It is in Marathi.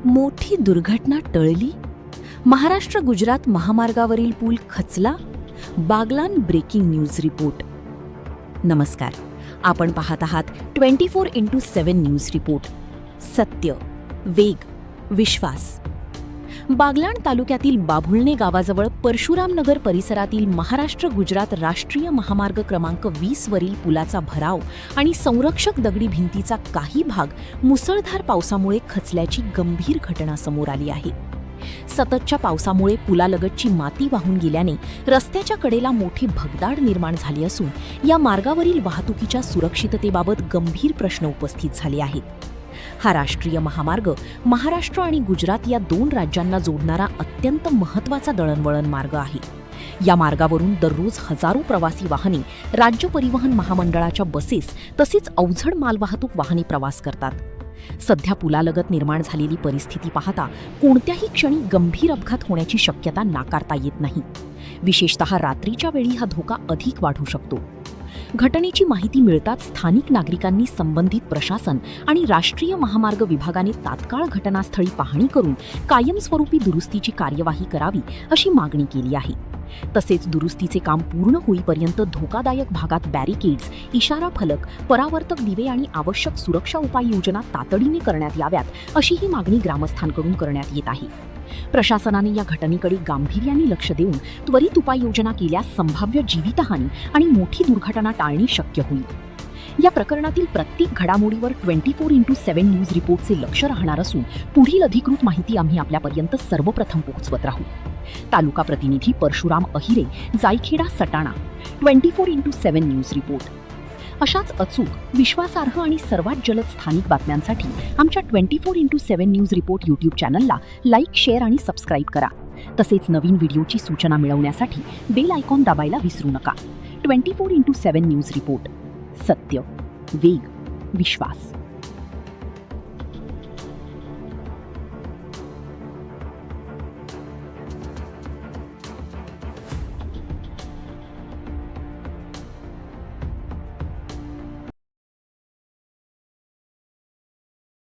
मोठी दुर्घटना टळली. महाराष्ट्र गुजरात महामार्गावरील पूल खचला. Baglan breaking news report. नमस्कार, आपण पाहत आहात 24x7 न्यूज रिपोर्ट. सत्य, वेग, विश्वास. बागलाण तालुक्यातील बाभुळणे गावाजवळ परशुरामनगर परिसरातील महाराष्ट्र गुजरात राष्ट्रीय महामार्ग क्रमांक 20 वरील पुलाचा भराव आणि संरक्षक दगडी भिंतीचा काही भाग मुसळधार पावसामुळे खचल्याची गंभीर घटना समोर आली आहे. सततच्या पावसामुळे पुलालगतची माती वाहून गेल्याने रस्त्याच्या कडेला मोठी भगदाड निर्माण झाली असून या मार्गावरील वाहतुकीच्या सुरक्षिततेबाबत गंभीर प्रश्न उपस्थित झाले आहेत. हा राष्ट्रीय महामार्ग महाराष्ट्र आणि गुजरात या दोन राज्यांना जोडणारा अत्यंत महत्त्वाचा दळणवळण मार्ग आहे. या मार्गावरून दररोज हजारो प्रवासी वाहने, राज्य परिवहन महामंडळाच्या बसेस तसेच अवजड मालवाहतूक वाहने प्रवास करतात. सध्या पुलालगत निर्माण झालेली परिस्थिती पाहता कोणत्याही क्षणी गंभीर अपघात होण्याची शक्यता नाकारता येत नाही. विशेषतः रात्रीच्या वेळी हा धोका अधिक वाढू शकतो. घटनेची माहिती मिळताच स्थानिक नागरिकांनी संबंधित प्रशासन आणि राष्ट्रीय महामार्ग विभागाने तात्काळ घटनास्थळी पाहणी करून कायमस्वरूपी दुरुस्तीची कार्यवाही करावी अशी मागणी केली आहे. तसेच दुरुस्तीचे काम पूर्ण होईपर्यंत धोकादायक भागात बॅरिकेड्स, इशारा फलक, परावर्तक दिवे आणि आवश्यक सुरक्षा उपाययोजना तातडीने करण्यात याव्यात अशी ही मागणी ग्रामस्थांकडून करण्यात येत आहे. प्रशासनाने या घटनेकडे गांभीर्याने लक्ष देऊन त्वरित उपाययोजना केल्यास संभाव्य जीवितहानी आणि मोठी दुर्घटना टाळणे शक्य होईल. या प्रकरणातील प्रत्येक घडामोडीवर 24x7 न्यूज रिपोर्टचे लक्ष राहणार असून पुढील अधिकृत माहिती आम्ही आपल्यापर्यंत सर्वप्रथम पोहोचवत राहू. तालुका प्रतिनिधी Parshuram Ahire, Jaikheda, Satana. 24x7 news report. अशाच अचूक, विश्वासार्ह आणि सर्वात जलद स्थानिक बातम्यांसाठी आमच्या 24x7 न्यूज रिपोर्ट यूट्यूब चॅनलला लाईक, शेअर आणि सबस्क्राईब करा. तसेच नवीन व्हिडिओची सूचना मिळवण्यासाठी बेल आयकॉन दाबायला विसरू नका. 24x7 news report. सत्य, वेग, विश्वास.